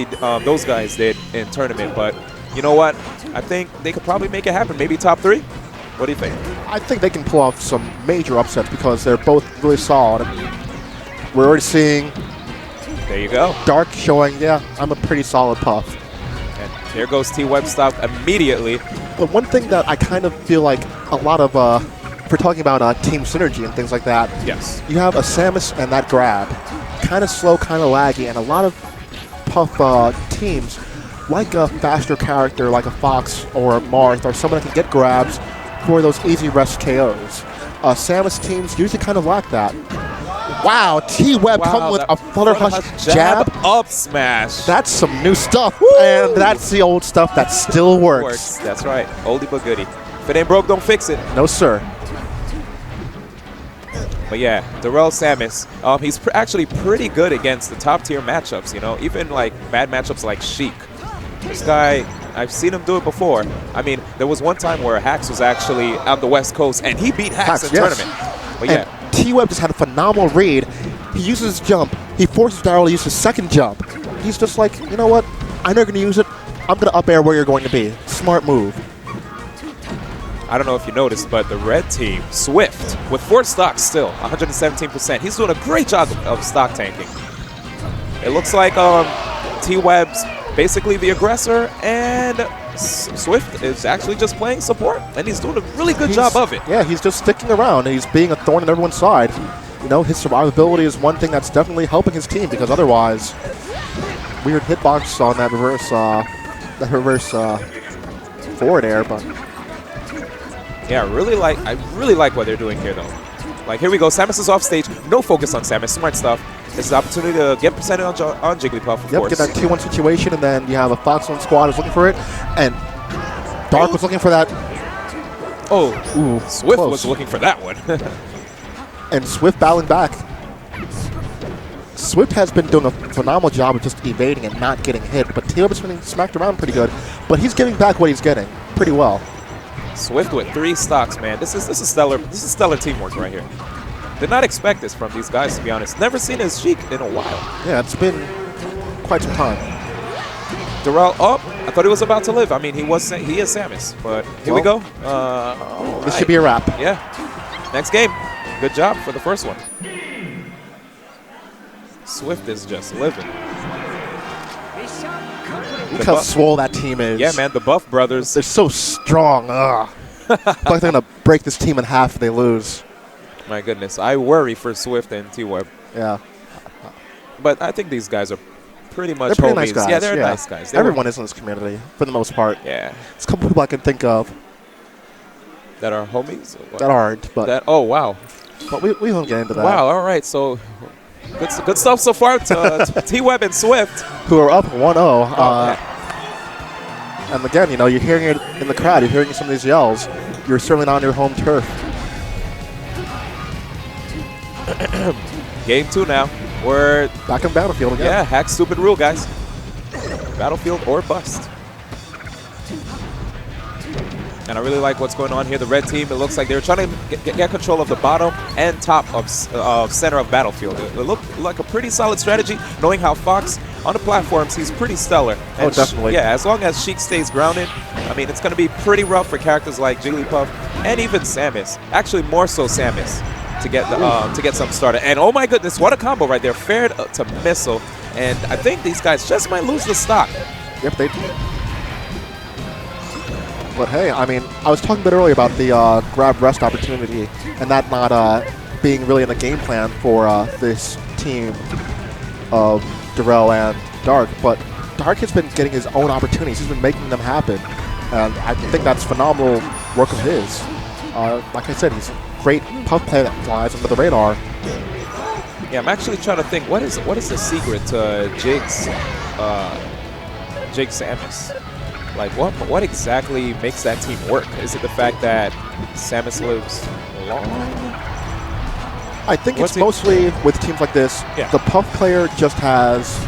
those guys did in tournament. But you know what? I think they could probably make it happen. Maybe top 3. What do you think? I think they can pull off some major upsets because they're both really solid. We're already seeing. There you go. Darc showing, yeah, I'm a pretty solid Puff. And there goes TWebb stop immediately. But one thing that I kind of feel like a lot of, if we're talking about team synergy and things like that. Yes. You have a Samus and that grab. Kind of slow, kind of laggy, and a lot of Puff teams like a faster character like a Fox or a Marth or someone that can get grabs for those easy rest KOs. Samus teams usually kind of lack that. Wow, TWebb coming with a Flutter Hush jab. Up smash. That's some new stuff. Woo! And that's the old stuff that still works. That's right. Oldie but goodie. If it ain't broke, don't fix it. No, sir. But yeah, Darrel Samus, he's actually pretty good against the top tier matchups, you know, even like bad matchups like Sheik. This guy, I've seen him do it before. I mean, there was one time where Hax was actually out the West Coast and he beat Hax in tournament. But yeah. TWebb just had a phenomenal read. He uses his jump. He forces Darrel to use his second jump. He's just like, you know what? I know you're going to use it. I'm going to up air where you're going to be. Smart move. I don't know if you noticed, but the red team, Swift, with 4 stocks still, 117%. He's doing a great job of stock tanking. It looks like TWebb's basically the aggressor, and Swift is actually just playing support, and he's doing a really good job of it. Yeah, he's just sticking around. He's being a thorn in everyone's side. You know, his survivability is one thing that's definitely helping his team, because otherwise, weird hitbox on that reverse forward air, but. Yeah, I really like what they're doing here, though. Like, here we go. Samus is off stage. No focus on Samus. Smart stuff. This is an opportunity to get percentage on Jigglypuff, of course. Get that 2-1 situation, and then you have a Fox on squad who's looking for it, and Darc was looking for that. Oh, ooh, Swift close. was looking for that one. And Swift battling back. Swift has been doing a phenomenal job of just evading and not getting hit, but TWebb has been smacked around pretty good. But he's giving back what he's getting pretty well. Swift with 3 stocks, man. This is stellar. This is stellar teamwork right here. Did not expect this from these guys, to be honest. Never seen his Sheik in a while. Yeah, it's been quite some time. Darrel, I thought he was about to live. I mean, he is Samus, but here we go. This should be a wrap. Yeah. Next game. Good job for the first one. Swift is just living. Look how swole that team is. Yeah, man, the Buff brothers. They're so strong. Ugh. I feel like they're going to break this team in half if they lose. My goodness, I worry for Swift and TWebb. Yeah. But I think these guys are pretty much they're pretty homies. nice guys. Yeah, they're nice guys. Everyone is in this community, for the most part. Yeah. There's a couple people I can think of. That are homies? That aren't, but. Oh, wow. But we won't get into that. Wow, all right. So, good stuff so far to TWebb and Swift. Who are up 1-0. And again, you know, you're hearing it in the crowd. You're hearing some of these yells. You're certainly not on your home turf. Game 2 now. We're back in Battlefield again. Yeah, hack stupid rule, guys. Battlefield or bust. And I really like what's going on here. The red team, it looks like they're trying to get control of the bottom and top of center of Battlefield. It looked like a pretty solid strategy, knowing how Fox, on the platforms, he's pretty stellar. And definitely. Yeah, as long as Sheik stays grounded, I mean, it's going to be pretty rough for characters like Jigglypuff and even Samus. Actually, more so Samus to get some started. And oh my goodness, what a combo right there. Fair to missile. And I think these guys just might lose the stock. Yep, they do. But hey, I mean, I was talking a bit earlier about the grab rest opportunity and that not being really in the game plan for this team of Darrel and Darc. But Darc has been getting his own opportunities. He's been making them happen. And I think that's phenomenal work of his. Like I said, he's a great puff player that flies under the radar. Yeah, I'm actually trying to think, what is the secret to Jig's Samus? Like, what exactly makes that team work? Is it the fact that Samus lives long? I think it's mostly with teams like this. Yeah. The puff player just has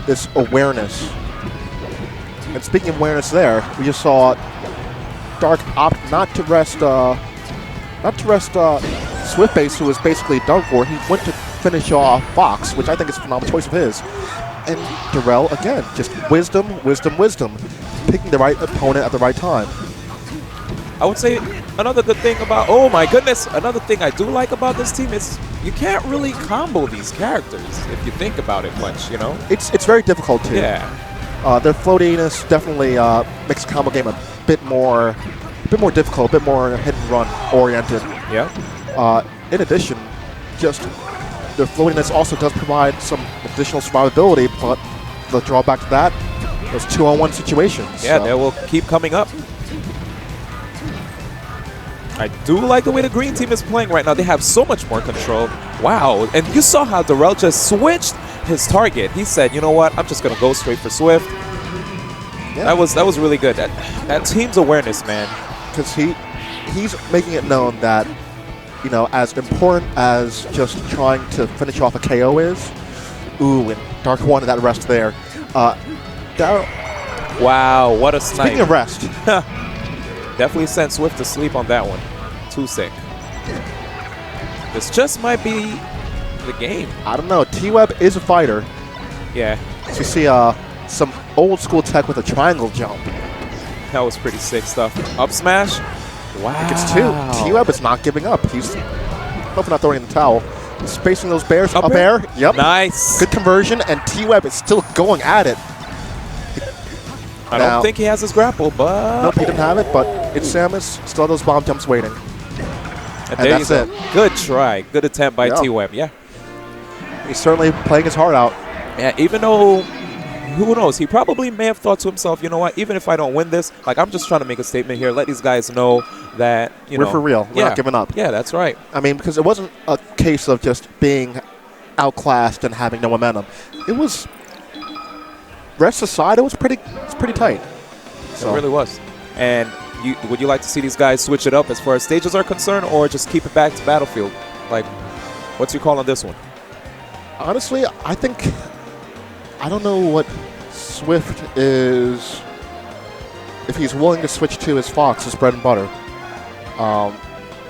this awareness. And speaking of awareness there, we just saw Darc opt not to rest Swiftbass, who was basically done for. He went to finish off Fox, which I think is a phenomenal choice of his. And Darrel, again, just wisdom, wisdom, wisdom. Picking the right opponent at the right time. I would say another good thing about, oh my goodness, another thing I do like about this team is you can't really combo these characters if you think about it much, you know? It's very difficult to. Yeah. Their floatiness definitely makes the combo game a bit more difficult, a bit more hit and run oriented. Yeah. In addition, just their floatiness also does provide some additional survivability, but the drawback to that, those 2-on-1 situations. Yeah, so. they will keep coming up. I do like the way the green team is playing right now. They have so much more control. Wow. And you saw how Darrel just switched his target. He said, you know what, I'm just going to go straight for Swift. Yeah. That was really good. That team's awareness, man. Because he's making it known that, you know, as important as just trying to finish off a KO is, ooh, and Darc wanted that rest there. Darrel. Wow, what a snipe. Speaking of rest. Definitely sent Swift to sleep on that one. Too sick. This just might be the game. I don't know. TWebb is a fighter. Yeah. So you see some old school tech with a triangle jump. That was pretty sick stuff. Up smash. Wow. Gets 2. TWebb is not giving up. He's hopefully not throwing in the towel. He's facing those bears. Up air. Yep. Nice. Good conversion, and TWebb is still going at it. I don't think he has his grapple, but... Nope, he didn't have it, but it's Samus. Still those bomb jumps waiting. And there that's you go. it. Good try. Good attempt by TWebb, yeah. He's certainly playing his heart out. Yeah, even though, who knows, he probably may have thought to himself, you know what, even if I don't win this, like, I'm just trying to make a statement here, let these guys know that, we're for real. We're not giving up. Yeah, that's right. I mean, because it wasn't a case of just being outclassed and having no momentum. It was... Rest aside, it was pretty tight. So. It really was. And would you like to see these guys switch it up as far as stages are concerned, or just keep it back to Battlefield? Like, what's your call on this one? Honestly, I don't know what Swift is, if he's willing to switch to his Fox, his bread and butter.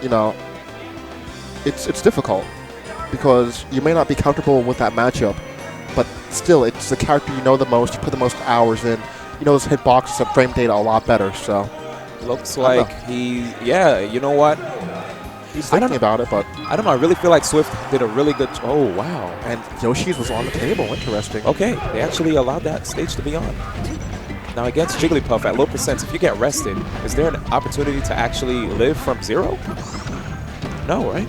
You know, it's difficult because you may not be comfortable with that matchup. But still, it's the character you know the most, you put the most hours in. You know his hitboxes and frame data a lot better, so. Looks like you know what? He's thinking about it, but. I don't know, I really feel like Swift did a really good, oh, wow. And Yoshi's was on the table, interesting. Okay, they actually allowed that stage to be on. Now against Jigglypuff at low percents, if you get rested, is there an opportunity to actually live from 0? No, right?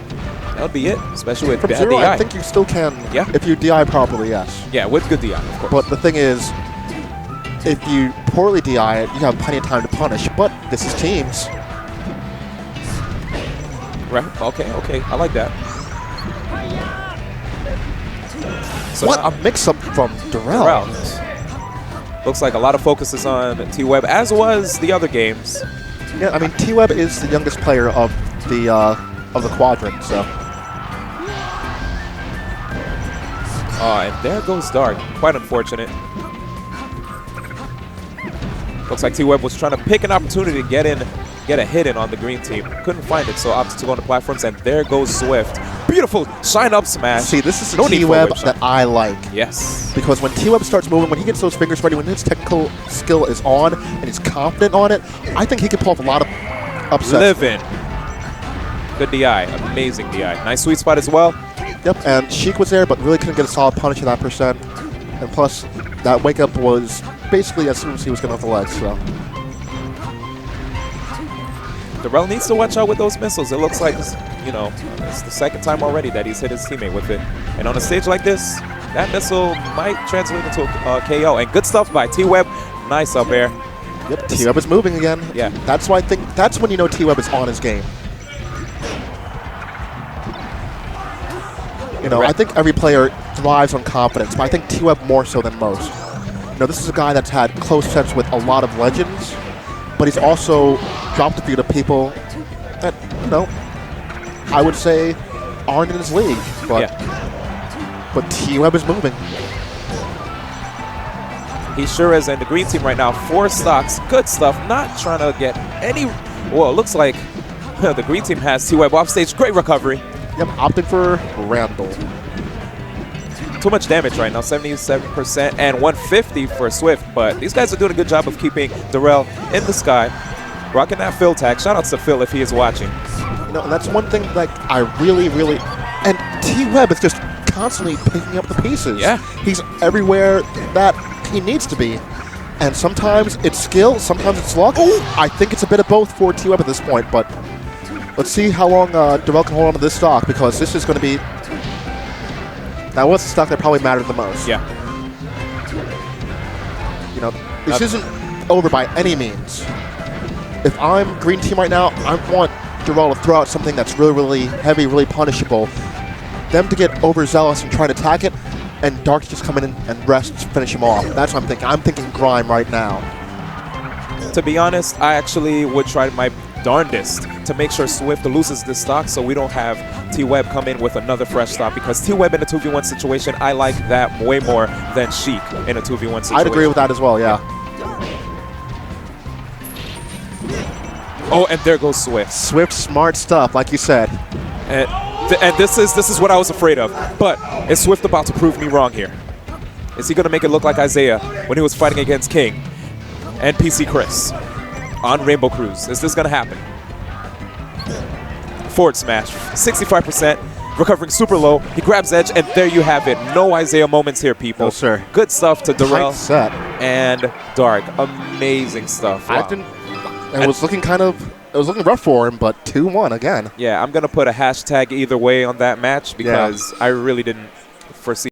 That would be it, especially with bad Zero, DI. I think you still can, if you DI properly, yes. Yeah, with good DI, of course. But the thing is, if you poorly DI it, you have plenty of time to punish. But this is teams. Right, okay, I like that. So what a mix-up from Darrel. Looks like a lot of focus is on TWebb, as was the other games. Yeah, I mean, TWebb is the youngest player of the quadrant, so. And there goes Darc. Quite unfortunate. Looks like TWebb was trying to pick an opportunity to get a hit in on the green team. Couldn't find it, so opted to go on the platforms, and there goes Swift. Beautiful shine up smash. See, this is the TWebb that I like. Yes. Because when TWebb starts moving, when he gets those fingers ready, when his technical skill is on, and he's confident on it, I think he can pull off a lot of upsets. Living. Good DI. Amazing DI. Nice sweet spot as well. Yep, and Sheik was there, but really couldn't get a solid punish at that percent. And plus, that wake-up was basically as soon as he was getting off the ledge, so. Darrel needs to watch out with those missiles. It looks like, you know, it's the second time already that he's hit his teammate with it. And on a stage like this, that missile might translate into a KO. And good stuff by TWebb. Nice up air. Yep, TWebb is moving again. Yeah. That's why I think, that's when you know TWebb is on his game. You know, I think every player thrives on confidence, but I think TWebb more so than most. You know, this is a guy that's had close sets with a lot of legends, but he's also dropped a few to people that, you know, I would say aren't in his league. But, but TWebb is moving. He sure is, and the green team right now, 4 stocks, good stuff, not trying to get any, well, it looks like the green team has TWebb off stage, great recovery. Yep, opting for Randall. too much damage right now, 77% and 150 for Swift. But these guys are doing a good job of keeping Darrel in the sky, rocking that Phil tag. Shout outs to Phil if he is watching. You know, and that's one thing like I really, and TWebb is just constantly picking up the pieces. Yeah. He's everywhere that he needs to be. And sometimes it's skill, sometimes it's luck. I think it's a bit of both for TWebb at this point, but let's see how long Darrel can hold on to this stock, because this is going to be... That was the stock that probably mattered the most. Yeah. You know, this isn't over by any means. If I'm green team right now, I want Darrel to throw out something that's really, really heavy, really punishable. Them to get overzealous and try to attack it, and Darc just come in and rest, finish him off. That's what I'm thinking. I'm thinking Grime right now. To be honest, I actually would try my darndest to make sure Swift loses this stock so we don't have TWebb come in with another fresh stock, because TWebb in a 2v1 situation, I like that way more than Sheik in a 2v1 situation. I'd agree with that as well, yeah. Oh, and there goes Swift. Swift, smart stuff, like you said. And this is what I was afraid of. But is Swift about to prove me wrong here? Is he going to make it look like Isaiah when he was fighting against King and PC Chris on Rainbow Cruise? Is this going to happen? Forward smash, 65%, recovering super low. He grabs edge, and there you have it. No Isaiah moments here, people. No, sir. Good stuff to Darrel Tight set. and Darc. Amazing stuff. Wow. It was looking it was looking rough for him, but 2-1 again. Yeah, I'm going to put a hashtag either way on that match, because I really didn't foresee